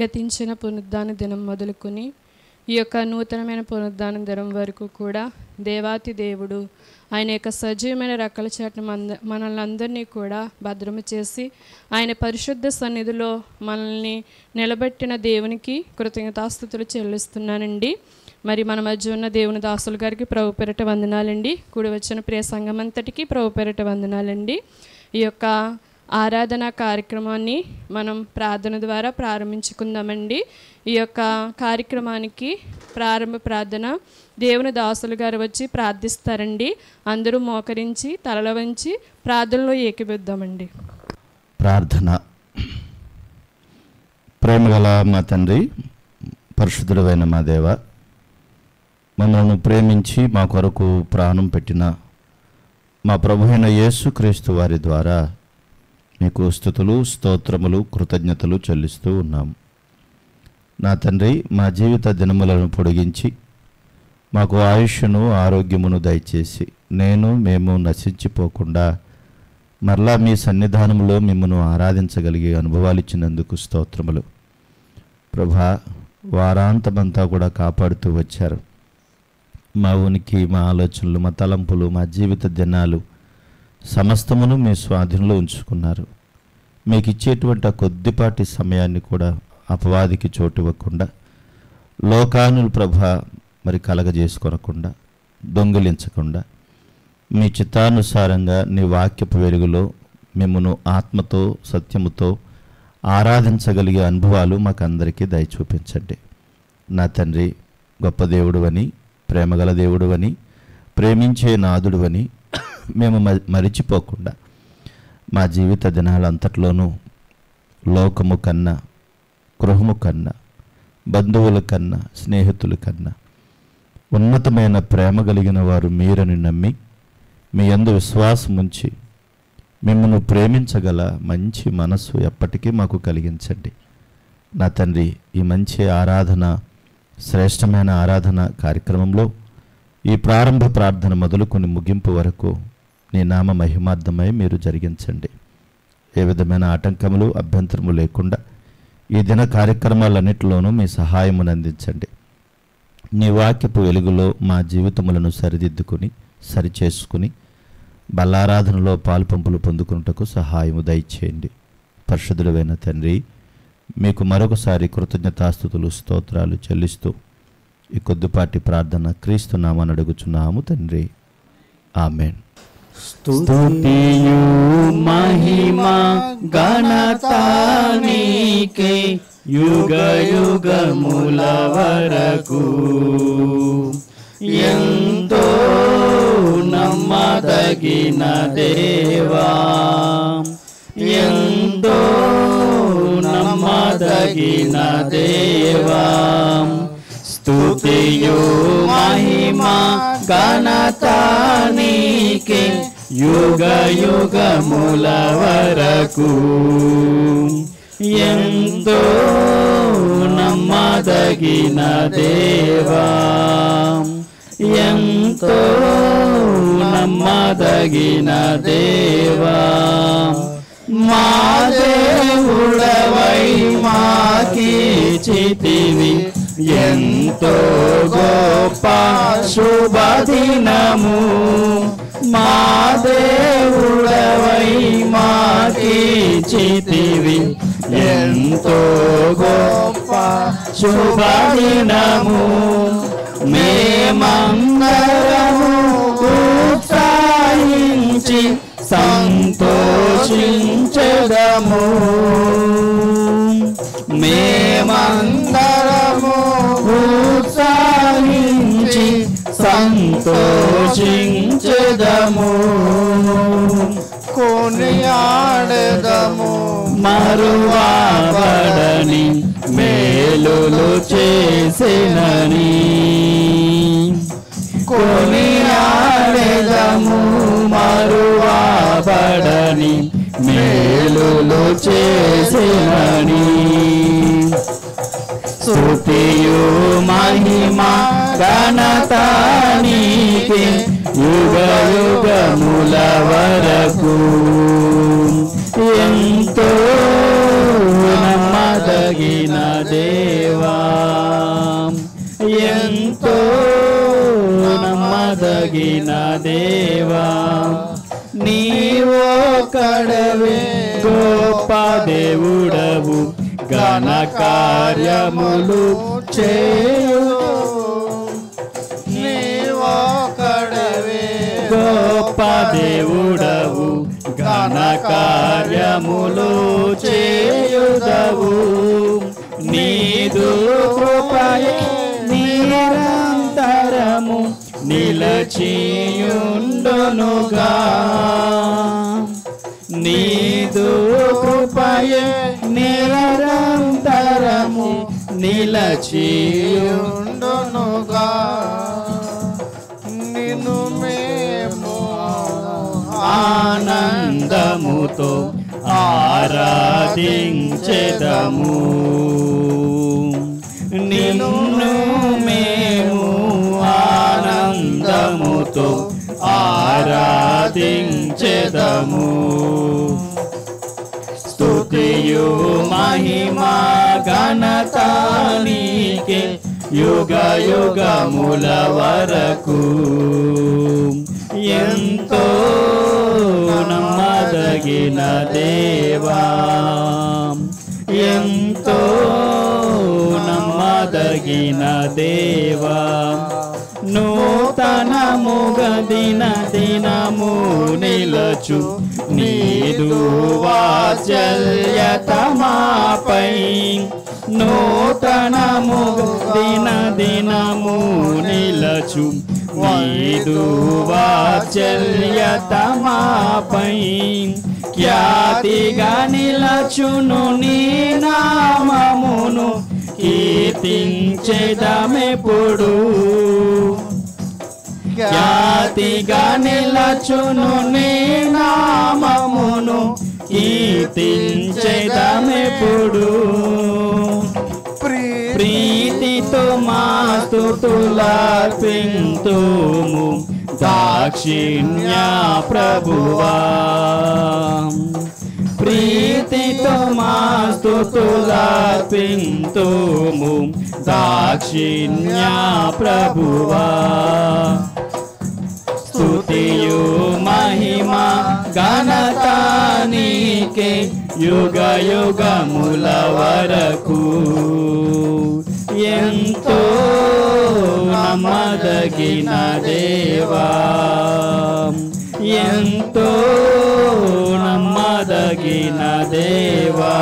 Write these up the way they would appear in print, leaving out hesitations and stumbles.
గతించిన పునరుద్ధాన దినం మొదలుకొని ఈ యొక్క నూతనమైన పునరుద్ధాన దినం వరకు కూడా దేవాతి దేవుడు ఆయన యొక్క సజీవమైన రెక్కల చాటున మనల్ని అందరినీ కూడా భద్రము చేసి ఆయన పరిశుద్ధ సన్నిధిలో మనల్ని నిలబెట్టిన దేవునికి కృతజ్ఞతాస్తుతులు చెల్లిస్తున్నానండి. మరి మన మధ్య ఉన్న దేవుని దాసుల గారికి ప్రభు పేరిట వందనాలండి. కూడి వచ్చిన ప్రియ సంఘం అంతటికీ ప్రభు పేరిట వందనాలండి. ఈ యొక్క ఆరాధన కార్యక్రమాన్ని మనం ప్రార్థన ద్వారా ప్రారంభించుకుందామండి. ఈ యొక్క కార్యక్రమానికి ప్రారంభ ప్రార్థన దేవుని దాసులు గారు వచ్చి ప్రార్థిస్తారండి. అందరూ మోకరించి తలల వంచి ప్రార్థనలో ఏకీభవిద్దామండి. ప్రార్థన. ప్రేమగల మా తండ్రి, పరిశుద్ధుడైన మా దేవ, మనల్ని ప్రేమించి మా కొరకు ప్రాణం పెట్టిన మా ప్రభువైన యేసుక్రీస్తు వారి ద్వారా మీకు స్తుతులు, స్తోత్రములు, కృతజ్ఞతలు చెల్లిస్తూ ఉన్నాము. నా తండ్రి, మా జీవిత దినములను పొడిగించి మాకు ఆయుష్ను, ఆరోగ్యమును దయచేసి మేము నశించిపోకుండా మరలా మీ సన్నిధానంలో మిమ్మల్ని ఆరాధించగలిగే అనుభవాలు ఇచ్చినందుకు స్తోత్రములు. ప్రభా, వారాంతమంతా కూడా కాపాడుతూ వచ్చారు. మా ఉనికి, మా ఆలోచనలు, మా తలంపులు, మా జీవిత దినాలు సమస్తమును మీ స్వాధీనంలో ఉంచుకున్నారు. మీకు ఇచ్చేటువంటి ఆ కొద్దిపాటి సమయాన్ని కూడా అపవాదికి చోటు ఇవ్వకుండా, లోకానులు ప్రభా మరి కలగజేసుకొనకుండా, దొంగిలించకుండా, మీ చిత్తానుసారంగా నీ వాక్యపు వెలుగులో మిమ్మను ఆత్మతో సత్యముతో ఆరాధించగలిగే అనుభవాలు మాకందరికీ దయ చూపించండి. నా తండ్రి, గొప్ప దేవుడు అని, ప్రేమగల దేవుడు అని, ప్రేమించే నాదుడు అని మేము మరిచిపోకుండా మా జీవిత దినాలంతట్లోనూ లోకము కన్నా, గృహము కన్నా, బంధువుల కన్నా, స్నేహితుల కన్నా ఉన్నతమైన ప్రేమ కలిగిన వారు మీరని నమ్మి మీ యందు విశ్వాసం ఉంచి మిమ్మల్ని ప్రేమించగల మంచి మనస్సు ఎప్పటికీ మాకు కలిగించండి. నా తండ్రి, ఈ మంచి ఆరాధన, శ్రేష్టమైన ఆరాధన కార్యక్రమంలో ఈ ప్రారంభ ప్రార్థన మొదలుకొని ముగింపు వరకు నీ నామ మహిమార్థమై మీరు జరిగించండి. ఏ విధమైన ఆటంకములు, అభ్యంతరము లేకుండా ఈ దిన కార్యక్రమాలన్నిటిలోనూ మీ సహాయమును అందించండి. నీ వాక్యపు వెలుగులో మా జీవితములను సరిదిద్దుకుని, సరిచేసుకుని బలారాధనలో పాలుపంపులు పొందుకున్నటకు సహాయము దయచేయండి. పరిశుద్ధుడైన తండ్రి, మీకు మరొకసారి కృతజ్ఞతాస్తుతులు, స్తోత్రాలు చెల్లిస్తూ ఈ కొద్దిపాటి ప్రార్థన క్రీస్తు నామమున అడుగుచున్నాము తండ్రి. ఆమేన్. స్తుతియు మహిమ ఘనత నీకే యుగ యుగముల వరకు. ఎంతో నమ్మదగిన దేవా, ఎంతో నమ్మదగిన దేవా, స్తుతియు మహిమ ఘనత నీకే యుగ యుగముల వరకు. ఎంతో నమ్మదగిన దేవా, ఎంతో నమ్మదగిన దేవా, మా దేవుడవై మాకిచ్చితివి ఎంతో గొప్ప శుభదినము. మా దేవుడవై మాకిచ్చితివి ఎంతో గొప్ప శుభదినము. మేమందరము ఉత్సాహించి సంతోషించెదము. మేమందరము ఉత్సాహించి సంతోషించెదము. కొనియాడెదము మరువబడని మేలులు చేసినని. కొనియాడెదము మరువబడని మేలులు చేసినని. స్తుతియు మహిమ ఘనత నీకే యుగ యుగముల వరకు. ఎంతో నమ్మదగిన దేవా, ఎంతో నమ్మదగిన దేవా, నీవొక్కడవే గొప్ప దేవుడవు, ఘన కార్యములు చేయు. నీవొక్కడవే గొప్ప దేవుడవు, ఘన కార్యములు చేయుదవు. నీదు కృపయే నిరంతరము నిలచియుండునుగా. నీదు కృపయే నిరంతరము నిలచియుండునుగా. నిన్ను మేము ఆనందముతో ఆరాధించెదము. నిన్ను మేము ఆనందముతో ఆరాధించెదము. స్తుతియు మహిమా ఘనత నీకే యుగ యుగముల వరకు. ఎంతో నమ్మదగిన దేవా, ఎంతో నమ్మదగిన దేవా, నూతనముగా దిన దినము నిలచు నీదు వాత్సల్యత మాపై. నూతనముగా దిన దినము నిలచు నీదు వాత్సల్యత మాపై. ఖ్యాతిగా నిలచును నీ నామమును కీర్తించెదమెప్పుడు. ఖ్యాతిగా నిలచును నీ నామమును కీర్తించెదమెప్పుడు. ప్రీతితో మా స్తుతులర్పింతుము దాక్షిణ్య ప్రభువా. ప్రీతితో మా స్తుతులర్పింతుము దాక్షిణ్య ప్రభువా. స్తుతియు మహిమా ఘనత నీకే యుగ యుగముల వరకు. ఎంతో నమ్మదగిన దేవా, ఎంతో నమ్మదగిన దేవా,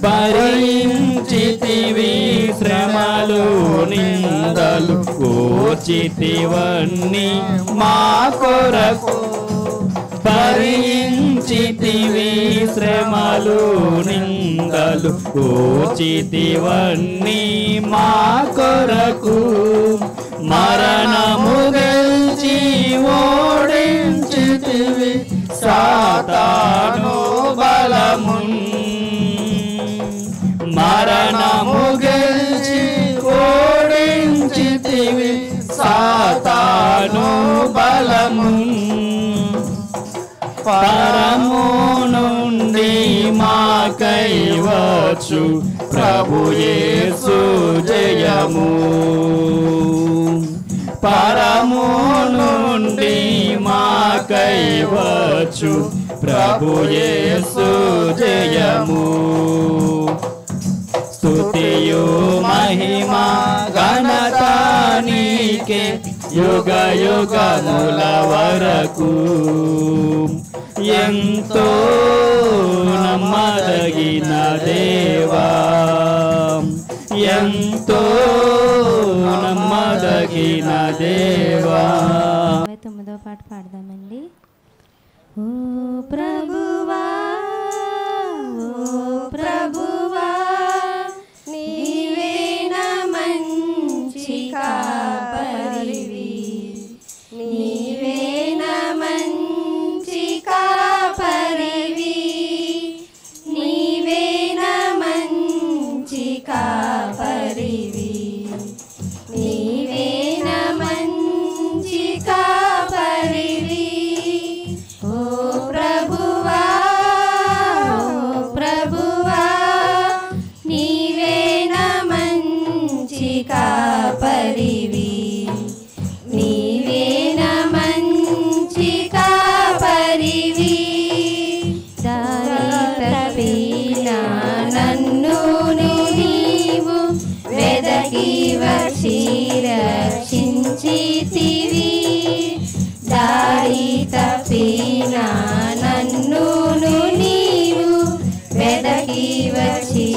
భరించితివి శ్రమలు నిందలు ఓర్చితివన్నీ మా కొరకు. భరించితివి శ్రమలు నిందలు ఓర్చితివన్నీ మా కొరకు. మరణము గెలిచి ఓడించితివి సాతాను బలమున్. మరణము గెలిచి ఓడించితివి సాతాను బలమున్. పరము నుండి మాకై వచ్చు ప్రభు యేసు జయము. పరము నుండి మాకై వచ్చు ప్రభు యేసు జయము. స్తుతియు మహిమా ఘనత నీకే యుగ యుగముల వరకు. ఎంతో నమ్మదగిన దేవా, ఎంతో నమ్మదగిన దేవా. 9వ పాట పాడదామండి. ఓ ప్రభువా, ఓ ప్రభువా, నీవే నా మంచి కాపరివి, నీవే నా మంచి కాపరివి, నీవే నా మంచి కాపరివి, నీవే నా మంచి కాపరివి. ఓ ప్రభువా, వెదకి వచ్చి రక్షించితివి. దారి తప్పిన నన్నును నీవు వెదకి వచ్చి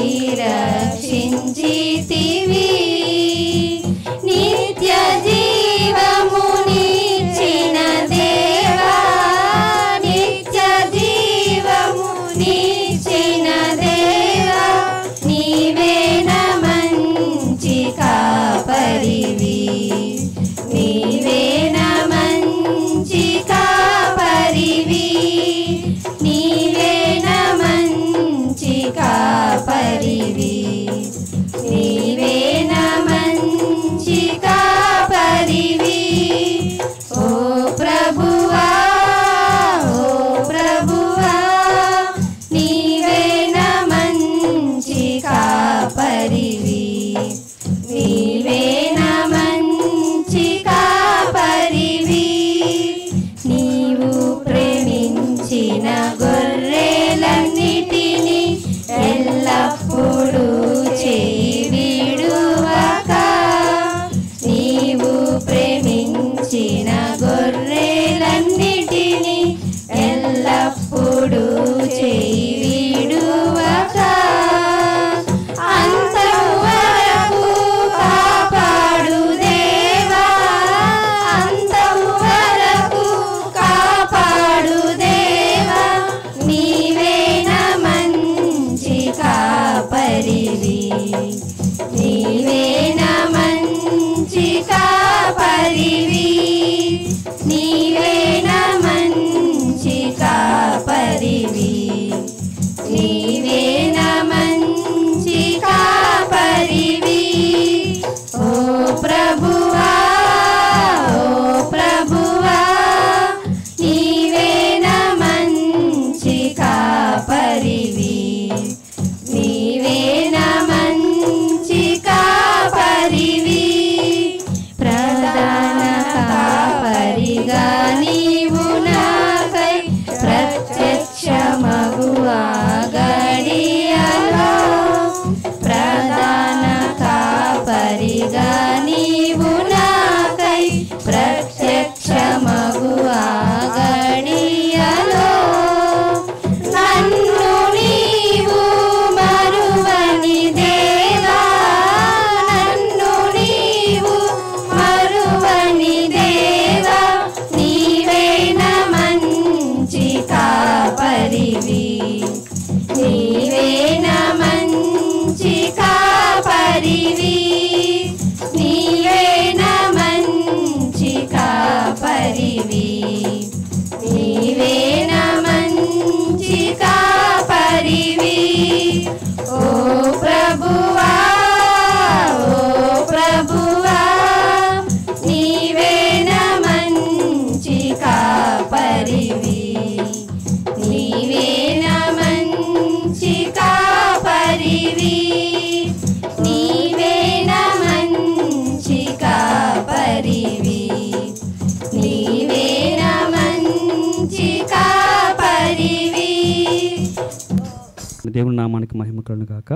రక్షించితివి. నిత్య జీవమునిచ్చిన దేవా, నిత్య జీవమునిచ్చిన దేవా, నీవే నా మంచి కాపరివి, నీవే నా మంచి కాపరివి, నీవే నా మంచి కాపరివి, నీవే నా మంచి కాపరివి. ఓ ప్రభువా, ఓ ప్రభువా, నీవే నా మంచి కాపరివి, నీవే నా మంచి కాపరివి. నీవు ప్రేమించిన గొర్రెలన్నిటిని ఎల్లప్పుడూ చేవిడువక, నీవు ప్రేమించిన గొర్రెలన్నిటిని ఎల్లప్పుడూ చేవిడువక, అంతము వరకు కాపాడు దేవా, అంతము వరకు కాపాడు దేవా, నీవే నా మంచి కాపరివి, నీవే నా మంచి కాపరివి, నీవే నా మంచి కాపరివి, నీవే నా మంచి కాపరివి. ఓ ప్రభువా, ఓ ప్రభువా, నీవే నా మంచి కాపరివి, నీవే నా మంచి కాపరివి. ప్రధాన కాపరిగా నీవు నాకై ప్రత్యక్షమగువా గడియలో, ప్రధాన కాపరిగా నీవు నాకై ప్రత్యక్షమగువా గడియలో, నన్ను నీవు మరువని దేవా, నన్ను నీవు మరువని దేవా, నీవే నా మంచి కాపరివి, నీవే నా మంచి కాపరివి, నీవే నా మంచి కాపరివి, నీవే నా మంచి కాపరివి. ఓ ప్రభువా, ఓ ప్రభువా, నీవే నా మంచి కాపరివి, నీవే నా మంచి కాపరివి, నీవే నా మంచి కాపరివి, నీవే నా మంచి కాపరివి. దేవుని నామానికి మహిమ కలుగును గాక.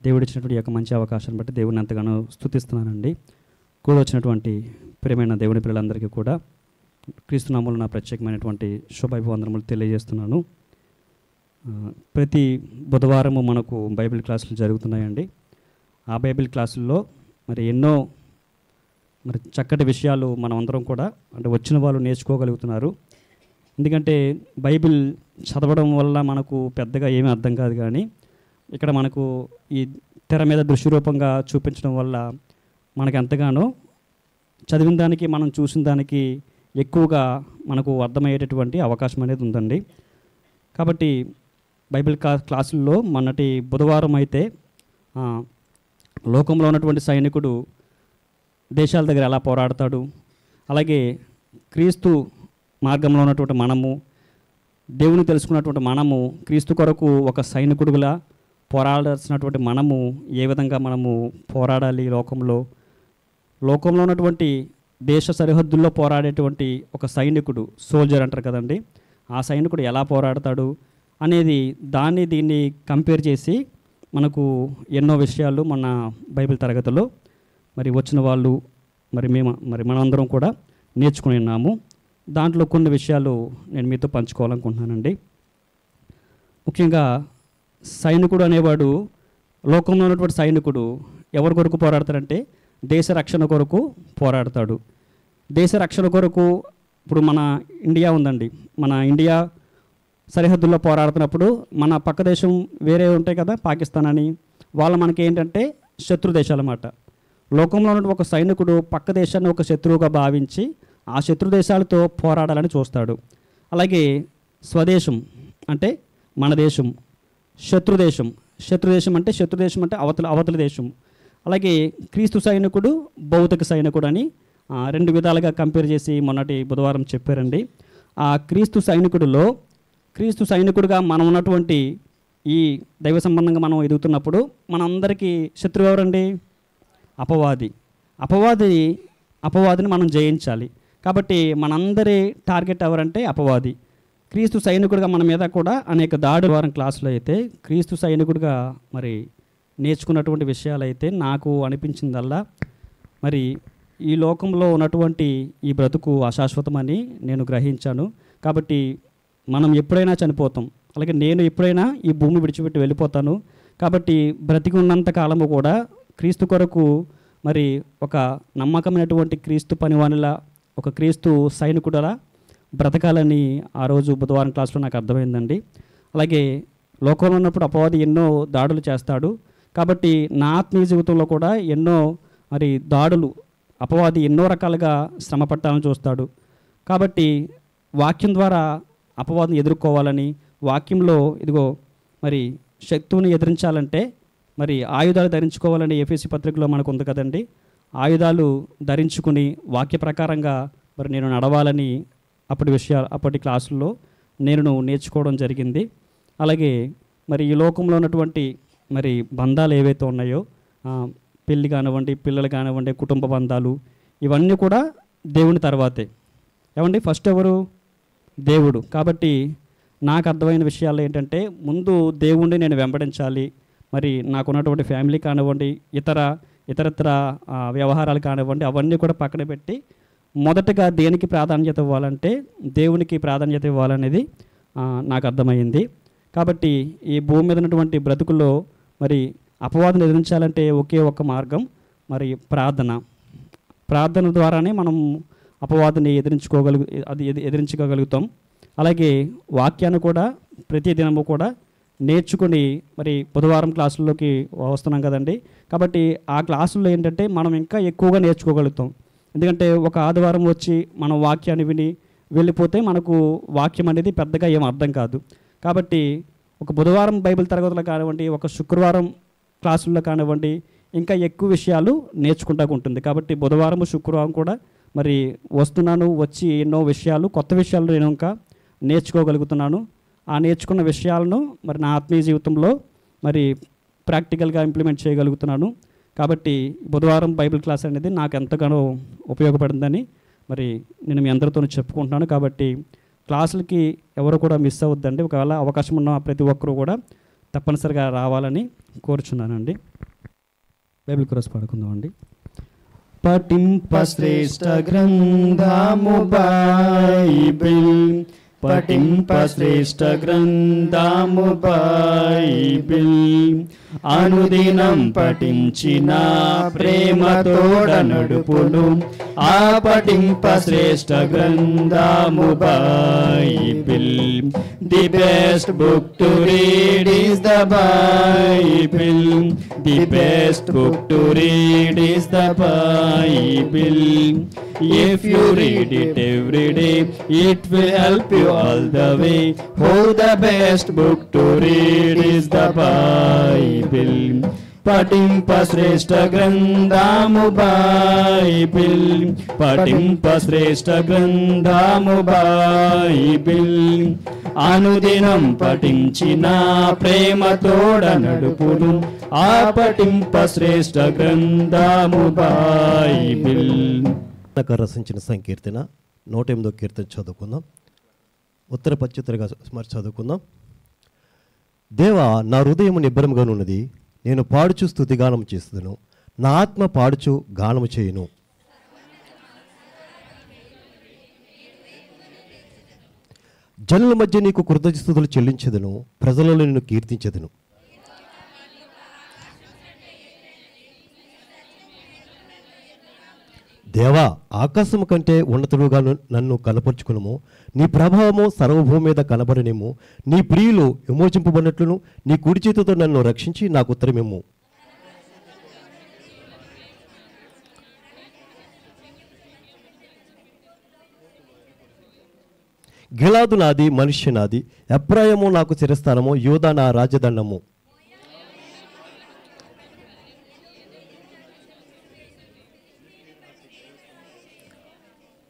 దేవుడు ఇచ్చినటువంటి ఈ యొక్క మంచి అవకాశాన్ని బట్టి దేవుడిని ఎంతగానో స్తుతిస్తున్నానండి. కూడా వచ్చినటువంటి ప్రియమైన దేవుని పిల్లలందరికీ కూడా క్రీస్తునామములో నా ప్రత్యేకమైనటువంటి శుభాభివందనములు తెలియజేస్తున్నాను. ప్రతి బుధవారము మనకు బైబిల్ క్లాసులు జరుగుతున్నాయండి. ఆ బైబిల్ క్లాసుల్లో మరి ఎన్నో చక్కటి విషయాలు మనం అందరం కూడా అంటే వచ్చిన వాళ్ళు నేర్చుకోగలుగుతున్నారు. ఎందుకంటే బైబిల్ చదవడం వల్ల మనకు పెద్దగా ఏమీ అర్థం కాదు, కానీ ఇక్కడ మనకు ఈ తెర మీద దృశ్యరూపంగా చూపించడం వల్ల మనకు ఎంతగానో చదివిన దానికి మనం చూసిన దానికి ఎక్కువగా మనకు అర్థమయ్యేటటువంటి అవకాశం అనేది ఉందండి. కాబట్టి బైబిల్ క్లాసుల్లో మొన్నటి బుధవారం అయితే లోకంలో ఉన్నటువంటి సైనికుడు దేశాల దగ్గర ఎలా పోరాడతాడు, అలాగే క్రీస్తు మార్గంలో ఉన్నటువంటి మనము దేవుని తెలుసుకున్నటువంటి మనము క్రీస్తు కొరకు ఒక సైనికుడులా పోరాడాల్సినటువంటి మనము ఏ విధంగా మనము పోరాడాలి, లోకంలో ఉన్నటువంటి దేశ సరిహద్దుల్లో పోరాడేటువంటి ఒక సైనికుడు, సోల్జర్ అంటారు కదండి, ఆ సైనికుడు ఎలా పోరాడతాడు అనేది దీన్ని కంపేర్ చేసి మనకు ఎన్నో విషయాలు మన బైబిల్ తరగతిలో మరి వచ్చిన వాళ్ళు మరి మనందరం కూడా నేర్చుకుని ఉన్నాము. దాంట్లో కొన్ని విషయాలు నేను మీతో పంచుకోవాలనుకుంటున్నానండి. ముఖ్యంగా సైనికుడు అనేవాడు, లోకంలో ఉన్నటువంటి సైనికుడు ఎవరి కొరకు పోరాడతాడంటే దేశ రక్షణ కొరకు పోరాడతాడు. దేశ రక్షణ కొరకు ఇప్పుడు మన ఇండియా ఉందండి. మన ఇండియా సరిహద్దుల్లో పోరాడుతున్నప్పుడు మన పక్క దేశం వేరే ఉంటాయి కదా, పాకిస్తాన్ అని, వాళ్ళు మనకి ఏంటంటే శత్రు దేశాలు అన్నమాట. లోకంలో ఉన్న ఒక సైనికుడు పక్క దేశాన్ని ఒక శత్రువుగా భావించి ఆ శత్రు దేశాలతో పోరాడాలని చూస్తాడు. అలాగే స్వదేశం అంటే మన దేశం, శత్రుదేశం అంటే అవతల దేశం. అలాగే క్రీస్తు సైనికుడు, భౌతిక సైనికుడు అని రెండు విధాలుగా కంపేర్ చేసి మొన్నటి బుధవారం చెప్పారండి. ఆ క్రీస్తు సైనికుడిగా మనం ఉన్నటువంటి ఈ దైవ సంబంధంగా మనం ఎదుగుతున్నప్పుడు మనందరికీ శత్రువు ఎవరండి? అపవాదిని మనం జయించాలి. కాబట్టి మనందరి టార్గెట్ ఎవరంటే అపవాది. క్రీస్తు సైనికుడిగా మన మీద కూడా అనేక దాడుల వారం క్లాసులో అయితే క్రీస్తు సైనికుడిగా మరి నేర్చుకున్నటువంటి విషయాలు అయితే నాకు అనిపించిందల్లా మరి ఈ లోకంలో ఉన్నటువంటి ఈ బ్రతుకు అశాశ్వతమని నేను గ్రహించాను. కాబట్టి మనం ఎప్పుడైనా చనిపోతాం, అలాగే నేను ఎప్పుడైనా ఈ భూమి విడిచిపెట్టి వెళ్ళిపోతాను. కాబట్టి బ్రతికి ఉన్నంత కాలము కూడా క్రీస్తు కొరకు మరి ఒక నమ్మకమైనటువంటి క్రీస్తు పనివానిలా, ఒక క్రీస్తు సైనికుడలా బ్రతకాలని ఆ రోజు బుధవారం క్లాస్లో నాకు అర్థమైందండి. అలాగే లోకంలో ఉన్నప్పుడు అపవాది ఎన్నో దాడులు చేస్తాడు. కాబట్టి నా ఆత్మీయ జీవితంలో కూడా ఎన్నో మరి దాడులు, అపవాది ఎన్నో రకాలుగా శ్రమ పట్టాలని చూస్తాడు. కాబట్టి వాక్యం ద్వారా అపవాదిని ఎదుర్కోవాలని, వాక్యంలో ఇదిగో మరి శత్రువుని ఎదిరించాలంటే మరి ఆయుధాలు ధరించుకోవాలని ఎఫెసీ పత్రికలో మనకు ఉంది కదండి. ఆయుధాలు ధరించుకుని వాక్య ప్రకారంగా మరి నేను నడవాలని అప్పటి క్లాసుల్లో నేను నేర్చుకోవడం జరిగింది. అలాగే మరి ఈ లోకంలో ఉన్నటువంటి మరి బంధాలు ఏవైతే ఉన్నాయో, పెళ్ళి కానివ్వండి, పిల్లలు కానివ్వండి, కుటుంబ బంధాలు, ఇవన్నీ కూడా దేవుని తర్వాతే. ఏమండి, ఫస్ట్ ఎవరు? దేవుడు. కాబట్టి నాకు అర్థమైన విషయాలు ఏంటంటే ముందు దేవుణ్ణి నేను వెంబడించాలి. మరి నాకున్నటువంటి ఫ్యామిలీ కానివ్వండి, ఇతరత్ర వ్యవహారాలు కానివ్వండి, అవన్నీ కూడా పక్కన పెట్టి మొదటగా దేనికి ప్రాధాన్యత ఇవ్వాలంటే దేవునికి ప్రాధాన్యత ఇవ్వాలనేది నాకు అర్థమైంది. కాబట్టి ఈ భూమి మీద ఉన్నటువంటి బ్రతుకుల్లో మరి అపవాదం ఎదిరించాలంటే ఒకే ఒక్క మార్గం, మరి ప్రార్థన ద్వారానే మనం అపవాదిని ఎదిరించుకోగలుగుతాం. అలాగే వాక్యాన్ని కూడా ప్రతి దినము కూడా నేర్చుకుని మరి బుధవారం క్లాసుల్లోకి వస్తున్నాం కదండి. కాబట్టి ఆ క్లాసుల్లో ఏంటంటే మనం ఇంకా ఎక్కువగా నేర్చుకోగలుగుతాం. ఎందుకంటే ఒక ఆదివారం వచ్చి మనం వాక్యాన్ని విని వెళ్ళిపోతే మనకు వాక్యం అనేది పెద్దగా ఏం అర్థం కాదు. కాబట్టి ఒక బుధవారం బైబిల్ తరగతులు కానివ్వండి, ఒక శుక్రవారం క్లాసుల్లో కానివ్వండి, ఇంకా ఎక్కువ విషయాలు నేర్చుకుంటూ ఉంటుంది. కాబట్టి బుధవారం శుక్రవారం కూడా మరి వచ్చి ఎన్నో విషయాలు, కొత్త విషయాలు నేను ఇంకా నేర్చుకోగలుగుతున్నాను. ఆ నేర్చుకున్న విషయాలను మరి నా ఆత్మీయ జీవితంలో మరి ప్రాక్టికల్గా ఇంప్లిమెంట్ చేయగలుగుతున్నాను. కాబట్టి బుధవారం బైబిల్ క్లాస్ అనేది నాకు ఎంతగానో ఉపయోగపడిందని మరి నేను మీ అందరితో చెప్పుకుంటున్నాను. కాబట్టి క్లాసులకి ఎవరు కూడా మిస్ అవ్వద్దండి. ఒకవేళ అవకాశం ఉన్న ప్రతి ఒక్కరూ కూడా తప్పనిసరిగా రావాలని కోరుచున్నానండి. Bible cross పాడుకుందామండి. పఠింప శ్రేష్ఠ గ్రంథము బైబిల్, పఠింప శ్రేష్ఠ గ్రంథము బైబిల్, అనుదినం పఠించిన ప్రేమతోడ నడుపును ఆ పఠింప శ్రేష్ఠ గ్రంథము Bible. The best book to read is the Bible, the best book to read is the Bible. If you read it every day, it will help you all the way. Oh, the best book to read is the Bible. పఠింప శ్రేష్ఠ గ్రంథము Bible, పఠింప శ్రేష్ఠ గ్రంథము Bible. అనుదినం పఠించిన ప్రేమతోడ నడుపును ఆ పఠింప శ్రేష్ఠ గ్రంథము Bible. రచించిన సంకీర్తన 108వ కీర్తన చదువుకుందాం. ఉత్తర పత్యుత్తరగా మరి చదువుకుందాం. దేవా, నా హృదయం నిబ్బరముగానున్నది, నేను పాడుచు స్తుతిగానం చేస్తున్నాను. నా ఆత్మ పాడుచు గానము చేయును. జనుల మధ్య నీకు కృతజ్ఞతలు చెల్లించెదను, ప్రజలలో నిన్ను కీర్తించెదను. దేవా, ఆకాశము కంటే ఉన్నతుడుగా నన్ను కనపరుచుకునుము. నీ ప్రభావము సర్వభూమి మీద కనబడనేము. నీ ప్రియులు విమోచింపబడినట్లును నీ కుడి చేతితో నన్ను రక్షించి నాకు ఉత్తరమేము. గిలాదు నాది, మనుష్య నాది. ఎఫ్రాయిము నాకు శిరస్థానము, యూదా నా రాజదండము.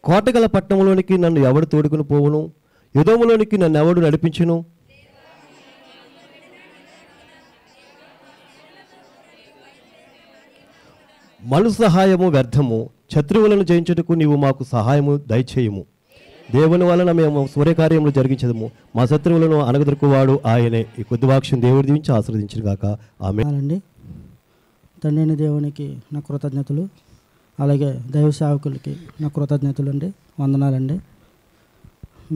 కోటగల పట్టణంలోనికి నన్ను ఎవడు తోడుకుని పోవును? యుధములోనికి నన్ను ఎవడు నడిపించును? మను సహాయము వ్యర్థము, శత్రువులను జయించుటకు నీవు మాకు సహాయము దయచేయము. దేవుని వలన మేము సూర్యకార్యములు జరిగించదము, మా శత్రువులను అనగదొరుకువాడు ఆయనే. ఈ కొద్ది వాక్యం దేవుడి దీవించి ఆశీర్వదించిన గాక. ఆమేన్. తండ్రిని దేవునికి నా కృతజ్ఞతలు, అలాగే దైవ సేవకులకి నా కృతజ్ఞతలు అండి, వందనాలండి.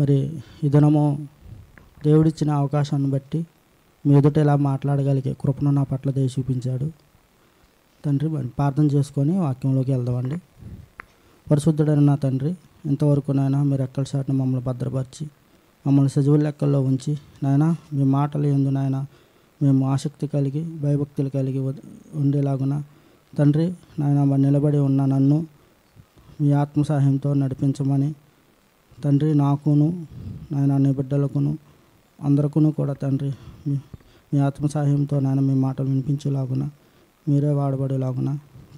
మరి ఈ దినము దేవుడిచ్చిన అవకాశాన్ని బట్టి మీ ఎదుట ఇలా మాట్లాడగలిగే కృపను నా పట్ల దయ చూపించాడు. తండ్రి ప్రార్థన చేసుకొని వాక్యంలోకి వెళ్దామండి. పరిశుద్ధుడైన నా తండ్రి, ఇంతవరకు నాయన మీరు ఎక్కల చాటును మమ్మల్ని భద్రపరిచి మమ్మల్ని సజీవుల లెక్కల్లో ఉంచి నాయన మీ మాటలు ఎందు నాయన మేము ఆసక్తి కలిగి భయభక్తులు కలిగి ఉండేలాగున తండ్రి నాయన నిలబడి ఉన్న నన్ను మీ ఆత్మ సహాయంతో నడిపించమని తండ్రి నాకును నాయన నీ బిడ్డలకును అందరికీ కూడా తండ్రి మీ ఆత్మ సహాయంతో నాయన మీ మాటలు వినిపించేలాగున మీరే వాడబడేలాగున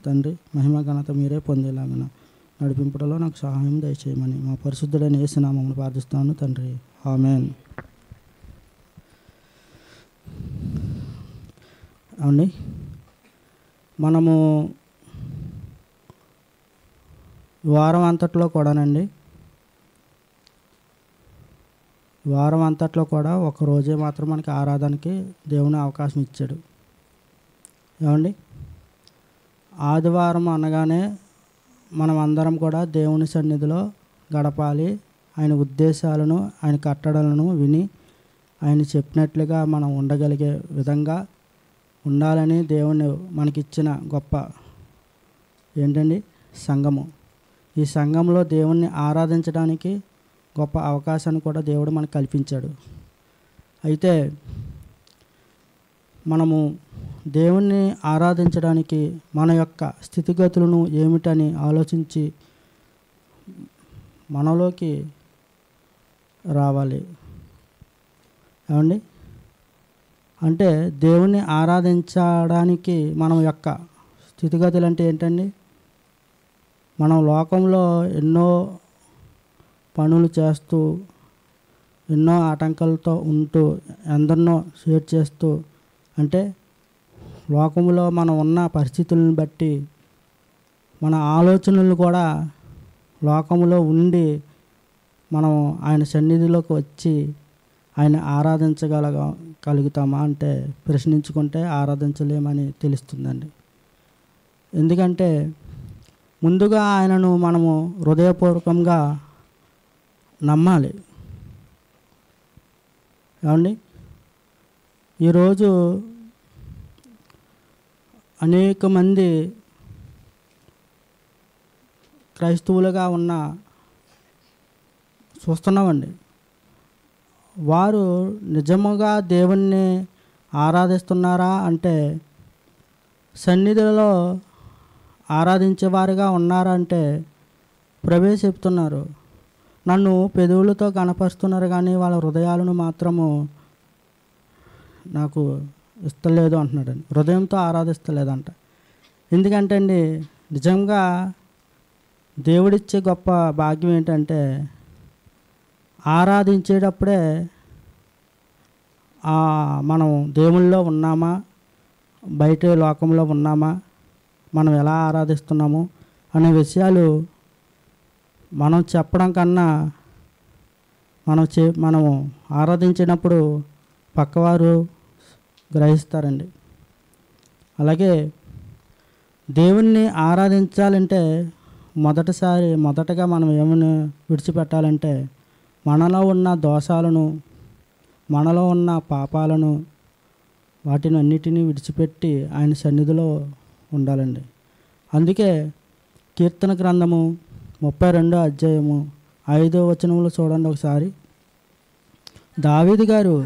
తండ్రి మహిమ ఘనత మీరే పొందేలాగున నడిపింపడంలో నాకు సహాయం దయచేయమని మా పరిశుద్ధుడైన యేసు నామమున ప్రార్థిస్తాను తండ్రి. ఆమేన్. అవునండి, మనము వారం అంతట్లో కూడానండి, వారం అంతట్లో కూడా ఒక రోజే మాత్రం మనకి ఆరాధనకి దేవుని అవకాశం ఇచ్చాడు. ఏమండి, ఆదివారం అనగానే మనం అందరం కూడా దేవుని సన్నిధిలో గడపాలి, ఆయన ఉద్దేశాలను ఆయన కట్టడలను విని ఆయన చెప్పినట్లుగా మనం ఉండగలిగే విధంగా ఉండాలని దేవుని మనకిచ్చిన గొప్ప ఏంటండి సంఘము. ఈ సంఘంలో దేవుణ్ణి ఆరాధించడానికి గొప్ప అవకాశాన్ని కూడా దేవుడు మనకు కల్పించాడు. అయితే మనము దేవుణ్ణి ఆరాధించడానికి మన యొక్క స్థితిగతులను ఏమిటని ఆలోచించి మనలోకి రావాలి. ఏమండి, అంటే దేవుణ్ణి ఆరాధించడానికి మనం యొక్క స్థితిగతులు అంటే ఏంటండి? మనం లోకంలో ఎన్నో పనులు చేస్తూ ఎన్నో ఆటంకాలతో ఉంటూ ఎందరినో షేర్ చేస్తూ, అంటే లోకంలో మనం ఉన్న పరిస్థితులను బట్టి మన ఆలోచనలు కూడా లోకంలో ఉండి మనం ఆయన సన్నిధిలోకి వచ్చి ఆయన ఆరాధించగలుగుతామా అంటే ప్రశ్నించుకుంటే ఆరాధించలేమని తెలుస్తుందండి. ఎందుకంటే ముందుగా ఆయనను మనము హృదయపూర్వకంగా నమ్మాలి. ఏమండి, ఈరోజు అనేక మంది క్రైస్తవులుగా ఉన్న చూస్తున్నామండి, వారు నిజముగా దేవుణ్ణి ఆరాధిస్తున్నారా అంటే సన్నిధిలో ఆరాధించేవారుగా ఉన్నారంటే ప్రవేశిస్తున్నారు. నన్ను పెదవులతో కనపరుస్తున్నారు కానీ వాళ్ళ హృదయాలను మాత్రము నాకు ఇస్తలేదు అంటున్నాడండి, హృదయంతో ఆరాధిస్తలేదంట. ఎందుకంటే అండి, నిజంగా దేవుడిచ్చే గొప్ప భాగ్యం ఏంటంటే ఆరాధించేటప్పుడే మనం దేవుళ్ళలో ఉన్నామా, బయట లోకంలో ఉన్నామా, మనం ఎలా ఆరాధిస్తున్నాము అనే విషయాలు మనం చెప్పడం కన్నా మనము ఆరాధించినప్పుడు పక్కవారు గ్రహిస్తారండి. అలాగే దేవుణ్ణి ఆరాధించాలంటే మొదటగా మనం ఏమని విడిచిపెట్టాలంటే మనలో ఉన్న దోషాలను, మనలో ఉన్న పాపాలను, వాటిని అన్నిటినీ విడిచిపెట్టి ఆయన సన్నిధిలో ఉండాలండి. అందుకే కీర్తన గ్రంథము 32వ అధ్యాయము 5వ వచనంలో చూడండి ఒకసారి. దావీదు గారు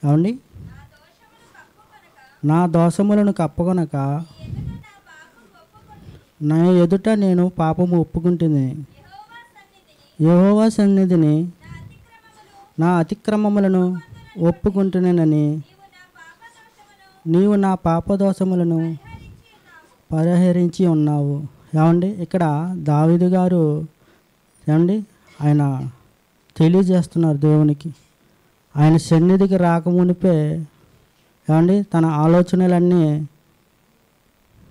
ఏమండి, నా దోషములను కప్పుకొనక నా ఎదుట నేను పాపము ఒప్పుకుంటుంది, యెహోవా సన్నిధిని నా అతిక్రమములను ఒప్పుకుంటున్నానని నీవు నా పాపదోషములను పరిహరించి ఉన్నావు. ఏమండి, ఇక్కడ దావీదు గారు ఏమండి ఆయన తెలియజేస్తున్నారు దేవునికి. ఆయన సన్నిధికి రాకమునిపే ఏమండి తన ఆలోచనలన్నీ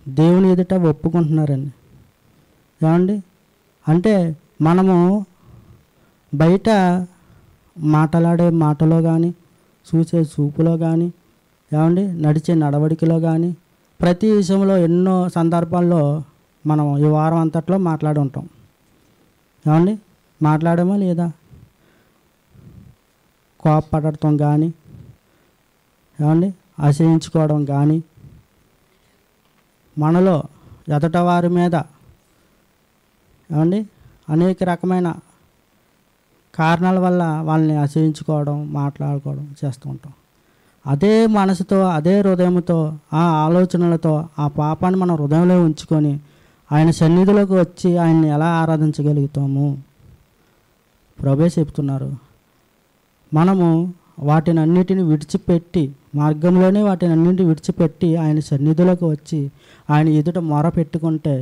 దేవుని ఎదుట ఒప్పుకుంటున్నారండి. ఏమండి, అంటే మనము బయట మాట్లాడే మాటలో కానీ, చూసే చూపులో కానీ, ఏమండి నడిచే నడవడికలో కానీ, ప్రతి విషయంలో ఎన్నో సందర్భాల్లో మనం ఈ వారం అంతట్లో మాట్లాడి ఉంటాం. ఏమండి, మాట్లాడమా లేదా? కోపపడటం కానీ, ఏమండి ఆశ్రయించుకోవడం కానీ, మనలో ఎదట వారి మీద ఏమండి అనేక రకమైన కారణాల వల్ల వాళ్ళని ఆశ్రయించుకోవడం, మాట్లాడుకోవడం చేస్తూ ఉంటాం. అదే మనసుతో, అదే హృదయంతో, ఆ ఆలోచనలతో ఆ పాపాన్ని మన హృదయంలో ఉంచుకొని ఆయన సన్నిధిలోకి వచ్చి ఆయన్ని ఎలా ఆరాధించగలుగుతాము? ప్రభువే చెప్తున్నారు, మనము వాటిని అన్నిటిని విడిచిపెట్టి, మార్గంలోనే వాటిని అన్నింటిని విడిచిపెట్టి ఆయన సన్నిధిలోకి వచ్చి ఆయన ఎదుట మొర పెట్టుకుంటే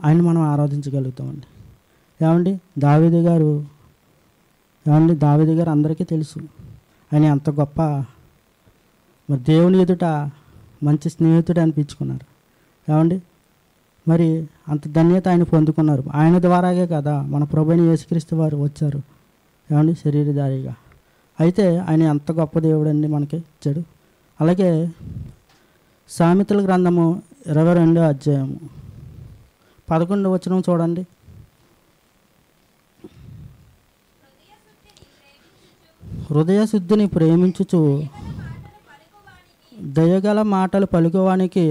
ఆయన మనం ఆరాధించగలుగుతామండి. ఏమండి, దావీదు గారు అందరికీ తెలుసు ఆయన ఎంత గొప్ప మరి దేవుని ఎదుట మంచి స్నేహితుడు అనిపించుకున్నారు. ఏమండి, మరి అంత ధన్యత ఆయన పొందుకున్నారు. ఆయన ద్వారాగే కదా మన ప్రభువైన యేసుక్రీస్తు వారు వచ్చారు. ఏమండి, శరీరధారిగా. అయితే ఆయన ఎంత గొప్ప దేవుడు అండి మనకి ఇచ్చాడు. అలాగే సామెతల గ్రంథము 22వ అధ్యాయము 11వ వచనం చూడండి. హృదయ శుద్ధిని ప్రేమించుచు దయగల మాటలు పలుకువానికి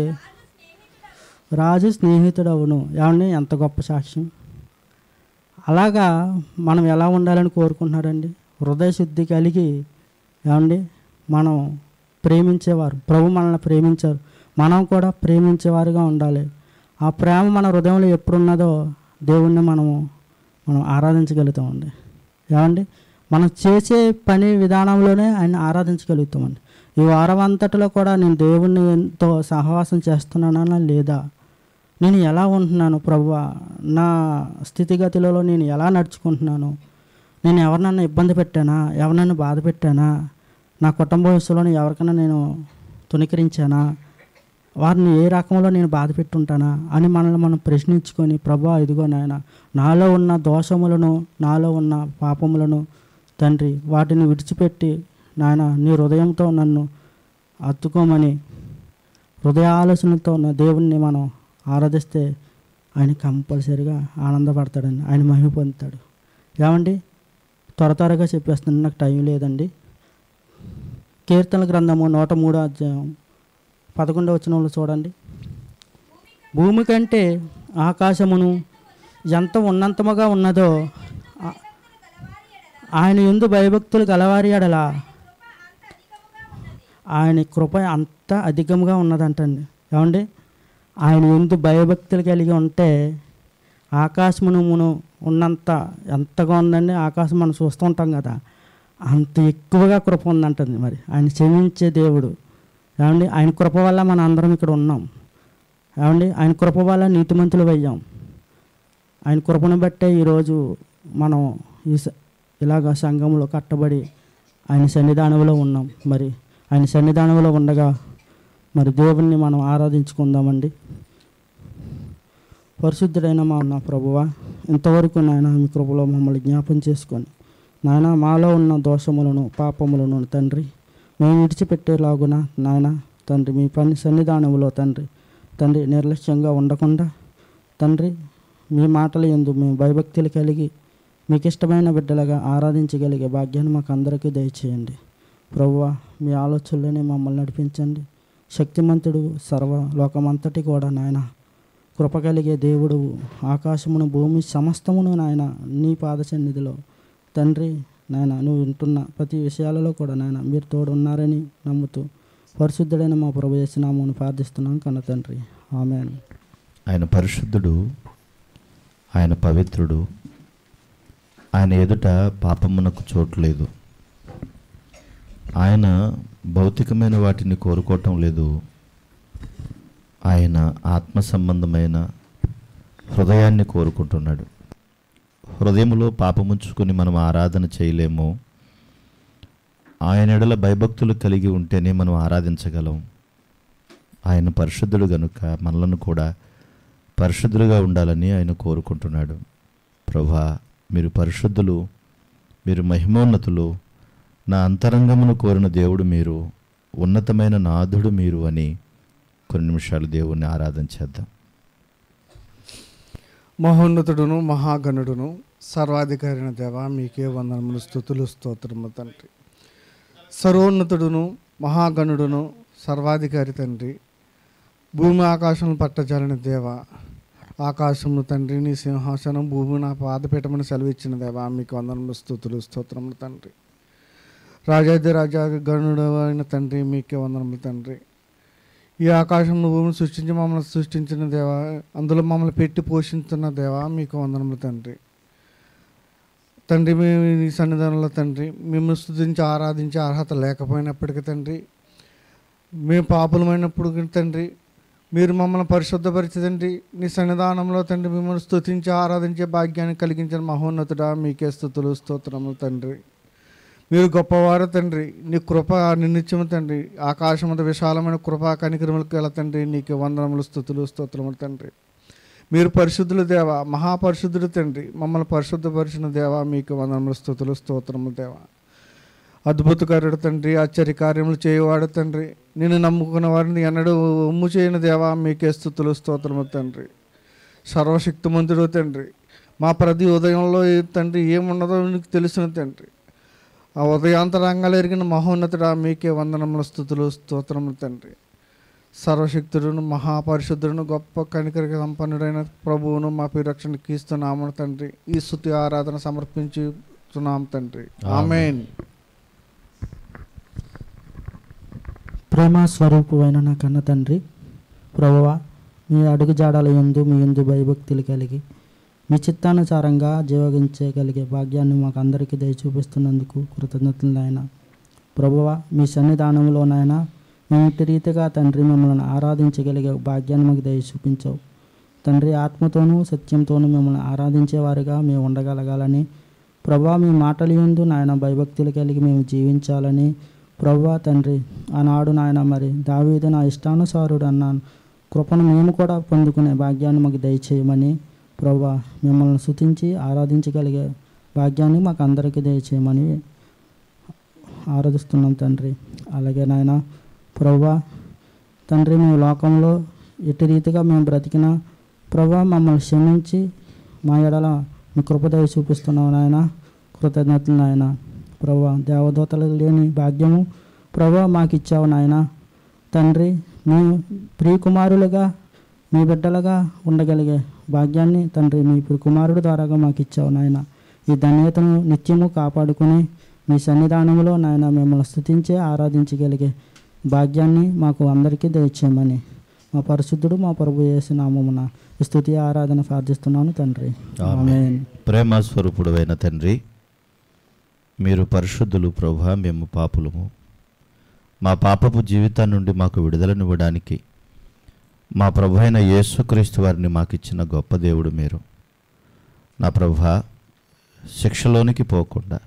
రాజు స్నేహితుడవును. ఏమండి, ఎంత గొప్ప సాక్ష్యం. అలాగా మనం ఎలా ఉండాలని కోరుకుంటున్నారండి? హృదయ శుద్ధి కలిగి ఏమండి మనం ప్రేమించేవారు. ప్రభు మనల్ని ప్రేమించారు, మనం కూడా ప్రేమించేవారుగా ఉండాలి. ఆ ప్రేమ మన హృదయంలో ఎప్పుడున్నదో దేవుణ్ణి మనం ఆరాధించగలుగుతామండి. ఏమండి, మనం చేసే పని విధానంలోనే ఆయన ఆరాధించగలుగుతామండి. ఈ వారం అంతటిలో కూడా నేను దేవుణ్ణి ఎంతో సహవాసం చేస్తున్నానా లేదా, నేను ఎలా ఉంటున్నాను ప్రభువా, నా స్థితిగతులలో నేను ఎలా నడుచుకుంటున్నాను, నేను ఎవరినన్నా ఇబ్బంది పెట్టానా, ఎవరినన్నా బాధ పెట్టానా, నా కుటుంబ విషయంలో ఎవరికైనా నేను తుణీకరించానా, వారిని ఏ రకంలో నేను బాధ పెట్టుంటానా అని మనల్ని మనం ప్రశ్నించుకొని, ప్రభువా ఇదిగో నాయన, నాలో ఉన్న దోషములను, నాలో ఉన్న పాపములను తండ్రి వాటిని విడిచిపెట్టి నాయన నీ హృదయంతో నన్ను అత్తుకోమని హృదయ ఆలోచనతో నా దేవుణ్ణి మనం ఆరాధిస్తే ఆయన కంపల్సరిగా ఆనందపడతాడండి, ఆయన మహిమ పొందుతాడు. ఏమండి, త్వరగా చెప్పేస్తున్నాను, నాకు టైం లేదండి. కీర్తన గ్రంథము 103వ అధ్యాయం 11వ వచనంలో చూడండి. భూమి కంటే ఆకాశమును ఎంత ఉన్నంతముగా ఉన్నదో ఆయన యందు భయభక్తులు గలవారి ఎడల ఆయన కృప అంత అధికంగా ఉన్నదంటండి. ఏమండి, ఆయన యందు భయభక్తులు కలిగి ఉంటే ఆకాశమును ఉన్నంత ఎంతగా ఉందండి. ఆకాశం మనం చూస్తూ ఉంటాం కదా, అంత ఎక్కువగా కృప ఉందంటుంది. మరి ఆయన క్షమించే దేవుడు. ఏమండి, ఆయన కృప వల్ల మన అందరం ఇక్కడ ఉన్నాం. ఏమండి, ఆయన కృప వల్ల నీతిమంతులు అయ్యాం. ఆయన కృపను బట్టే ఈరోజు మనం ఇలాగ సంఘంలో కట్టబడి ఆయన సన్నిధానంలో ఉన్నాం. మరి ఆయన సన్నిధానంలో ఉండగా మరి దేవుణ్ణి మనం ఆరాధించుకుందామండి. పరిశుద్ధుడైన నా ప్రభువా, ఇంతవరకు నాయన మీ కృపలో మమ్మల్ని జ్ఞాపం చేసుకొని నాయన మాలో ఉన్న దోషములను, పాపములను తండ్రి మేము విడిచిపెట్టేలాగున నాయన తండ్రి మీ పని సన్నిధానంలో తండ్రి తండ్రి నిర్లక్ష్యంగా ఉండకుండా తండ్రి మీ మాటల యందు మేము భయభక్తులు కలిగి మీకు ఇష్టమైన బిడ్డలుగా ఆరాధించగలిగే భాగ్యాన్ని మాకు అందరికీ దయచేయండి. ప్రభువా, మీ ఆలోచనలోనే మమ్మల్ని నడిపించండి. శక్తిమంతుడు సర్వ లోకమంతటి కూడా నాయన కృప కలిగే దేవుడు, ఆకాశమును భూమి సమస్తమును నాయన నీ పాద సన్నిధిలో తండ్రి నాయన నువ్వు వింటున్న ప్రతి విషయాలలో కూడా నాయన మీరు తోడు ఉన్నారని నమ్ముతూ పరిశుద్ధుడైన మా ప్రభు యేసు నామమున ప్రార్థిస్తున్నాం కన్న తండ్రి, ఆమేన్. ఆయన పరిశుద్ధుడు, ఆయన పవిత్రుడు, ఆయన ఎదుట పాపమునకు చోటు లేదు. ఆయన భౌతికమైన వాటిని కోరుకోవటం లేదు. ఆయన ఆత్మ సంబంధమైన హృదయాన్ని కోరుకుంటున్నాడు. హృదయంలో పాపముంచుకొని మనం ఆరాధన చేయలేము. ఆయన ఎడల భయభక్తులు కలిగి ఉంటేనే మనం ఆరాధించగలం. ఆయన పరిశుద్ధుడు గనుక మనలను కూడా పరిశుద్ధులుగా ఉండాలని ఆయన కోరుకుంటున్నాడు. ప్రభువా, మీరు పరిశుద్ధులు, మీరు మహిమోన్నతులు, నా అంతరంగమును కోరిన దేవుడు మీరు, ఉన్నతమైన నాథుడు మీరు అని కొన్ని నిమిషాలు దేవుణ్ణి ఆరాధన చేద్దాం. మహోన్నతుడును మహాగణుడును సర్వాధికారైన దేవ, మీకే వందనములు, స్తుతులు, స్తోత్రములు తండ్రి. సర్వోన్నతుడును మహాగణుడును సర్వాధికారి తండ్రి, భూమి ఆకాశం పట్టజాలని దేవ, ఆకాశము తండ్రి నీ సింహాసనం, భూమి నా పాదపీఠమని సెలవిచ్చిన దేవ, మీకు వందనములు, స్తుతులు, స్తోత్రములు తండ్రి. రాజాది రాజా గణుడు అయిన తండ్రి, మీకే వందనములు తండ్రి. ఈ ఆకాశంలో భూమిని సృష్టించి మమ్మల్ని సృష్టించిన దేవ, అందులో మమ్మల్ని పెట్టి పోషిస్తున్న దేవ, మీకు వందనములు తండ్రి. తండ్రి, మేము ఈ సన్నిధానంలో తండ్రి మేము స్తుతించి ఆరాధించే అర్హత లేకపోయినప్పటికీ తండ్రి, మేము పాపులమైనప్పుడు తండ్రి మీరు మమ్మల్ని పరిశుద్ధపరిచదండి. నీ సన్నిధానంలో తండ్రి మిమ్మల్ని స్తుతించి ఆరాధించే భాగ్యాన్ని కలిగించిన మహోన్నతుడా, మీకే స్తుతులు, స్తోత్రములు తండ్రి. మీరు గొప్పవారు తండ్రి. నీ కృప నిత్యము తండ్రి, ఆకాశమంత విశాలమైన కృపా కనికరములకు గల తండ్రి, నీకు వందనములు, స్తుతులు, స్తోత్రములు తండ్రి. మీరు పరిశుద్ధులు దేవ, మహాపరిశుద్ధుడు తండ్రి, మమ్మల్ని పరిశుద్ధపరిచిన దేవ, మీకు వందనములు, స్తుతులు, స్తోత్రములు దేవ. అద్భుతకారుడు తండ్రి, ఆశ్చర్య కార్యములు చేయవాడు తండ్రి, నేను నమ్ముకున్న వారిని ఎన్నడూ ఒమ్ము చేయని దేవ, మీకే స్తుతులు, స్తోత్రములు తండ్రి. సర్వశక్తిమంతుడు తండ్రి, మా ప్రతి ఉదయంలో తండ్రి ఏమున్నదో నీకు తెలిసిన తండ్రి, ఆ ఉదయాంతరంగాలు ఎరిగిన మహోన్నతుడా, మీకే వందనములు, స్తుతులు, స్తోత్రములు తండ్రి. సర్వశక్తుడును మహాపరిశుద్ధుడును గొప్ప కనికర సంపన్నుడైన ప్రభువును మా పరిరక్షణకి ఇస్తున్నాము తండ్రి. ఈ స్తుతి ఆరాధన సమర్పించుతున్నాం తండ్రి, ఆమేన్. ప్రేమ స్వరూపువైన నా కన్న తండ్రి, ప్రభువా, మీ అడుగు జాడల యందు మీ యందు భయభక్తులు కలిగి మీ చిత్తానుసారంగా జీవగించగలిగే భాగ్యాన్ని మాకు అందరికీ దయ చూపిస్తున్నందుకు కృతజ్ఞతలు నాయన. ప్రభువా, మీ సన్నిధానంలో నాయన మేము ఇట్టి రీతిగా తండ్రి మిమ్మల్ని ఆరాధించగలిగే భాగ్యాన్ని మాకు దయ చూపించావు తండ్రి. ఆత్మతోనూ సత్యంతోనూ మిమ్మల్ని ఆరాధించేవారుగా మేము ఉండగలగాలని ప్రభువా, మీ మాటలు యందు నాయన భయభక్తులు కలిగి మేము జీవించాలని ప్రభువా తండ్రి, ఆనాడు నాయన మరి దావీదు నా ఇష్టానుసారుడు అన్నాను, కృపను మేము కూడా పొందుకునే భాగ్యాన్ని మాకు దయచేయమని ప్రభువా, మిమ్మల్ని స్తుతించి ఆరాధించగలిగే భాగ్యాన్ని మాకు అందరికీ దయచేయమని ఆరాధిస్తున్నాం తండ్రి. అలాగే నాయన ప్రభువా తండ్రి, మేము లోకంలో ఎట్టి రీతిగా మేము బ్రతికినా ప్రభువా మమ్మల్ని క్షమించి మా ఎడల మీ కృపదయ చూపిస్తున్నాం నాయన. కృతజ్ఞతలు నాయన. ప్రభువా, దేవదూతలు లేని భాగ్యము ప్రభువా మాకు ఇచ్చావు నాయన. తండ్రి, మీ ప్రియకుమారులుగా మీ బిడ్డలుగా ఉండగలిగే భాగ్యాన్ని తండ్రి మీ కుమారుడు ద్వారాగా మాకు ఇచ్చావు నాయన. ఈ ధన్యతను నిత్యము కాపాడుకుని మీ సన్నిధానంలో నాయన మిమ్మల్ని స్తుతించే ఆరాధించగలిగే భాగ్యాన్ని మాకు అందరికీ దయచేయమని మా పరిశుద్ధుడు మా ప్రభు యేసు నామమున స్తుతి ఆరాధన ప్రార్థిస్తున్నాను తండ్రి, ఆమేన్. ప్రేమ స్వరూపుడైన తండ్రి, మీరు పరిశుద్ధులు ప్రభువా, మేము పాపులము. మా పాపపు జీవితం నుండి మాకు విడుదలనివ్వడానికి మా ప్రభు అయిన యేసుక్రీస్తు వారిని మాకు ఇచ్చిన గొప్ప దేవుడు మీరు. నా ప్రభువా, శిక్షలోనికి పోకుండా,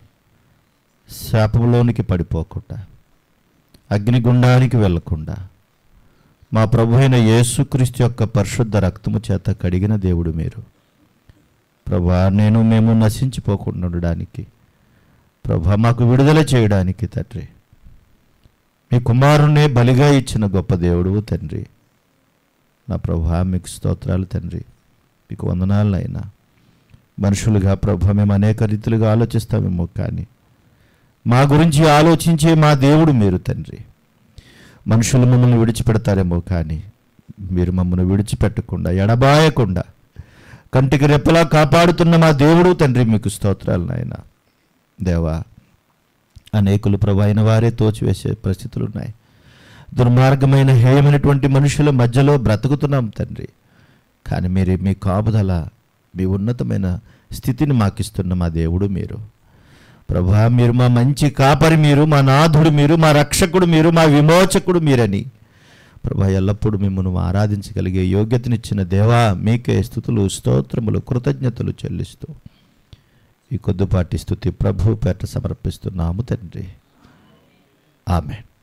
శాపంలోనికి పడిపోకుండా, అగ్నిగుండానికి వెళ్ళకుండా మా ప్రభు అయిన యేసుక్రీస్తు యొక్క పరిశుద్ధ రక్తము చేత కడిగిన దేవుడు మీరు. ప్రభువా, మేము నశించిపోకుండా ఉండడానికి, ప్రభువా మాకు విడుదల చేయడానికి తండ్రి మీ కుమారుణ్ణే బలిగా ఇచ్చిన గొప్ప దేవుడు తండ్రి. నా ప్రభువా మీకు స్తోత్రాలు తండ్రి, మీకు వందనాలనైనా. మనుషులుగా ప్రభు మేము అనేక రీతిలుగా ఆలోచిస్తామేమో, కానీ మా గురించి ఆలోచించే మా దేవుడు మీరు తండ్రి. మనుషులు మమ్మల్ని విడిచిపెడతారేమో, కానీ మీరు మమ్మల్ని విడిచిపెట్టకుండా ఎడబాయకుండా కంటికి రెప్పలా కాపాడుతున్న మా దేవుడు తండ్రి, మీకు స్తోత్రాలు నాయన. దేవా, అనేకులు ప్రభు అయిన వారే తోచివేసే పరిస్థితులు ఉన్నాయి. దుర్మార్గమైన హేయమైనటువంటి మనుషుల మధ్యలో బ్రతుకుతున్నాం తండ్రి, కానీ మీరు మీ కాపుదల, మీ ఉన్నతమైన స్థితిని మాకిస్తున్న మా దేవుడు మీరు. ప్రభా, మీరు మా మంచి కాపరి, మీరు మా నాథుడు, మీరు మా రక్షకుడు, మీరు మా విమోచకుడు మీరని ప్రభా ఎల్లప్పుడూ మిమ్మల్ని ఆరాధించగలిగే యోగ్యతనిచ్చిన దేవా, మీకే స్తుతులు, స్తోత్రములు, కృతజ్ఞతలు చెల్లిస్తూ ఈ కొద్దిపాటి స్తుతి ప్రభు పేట సమర్పిస్తున్నాము తండ్రి. ఆమేన్.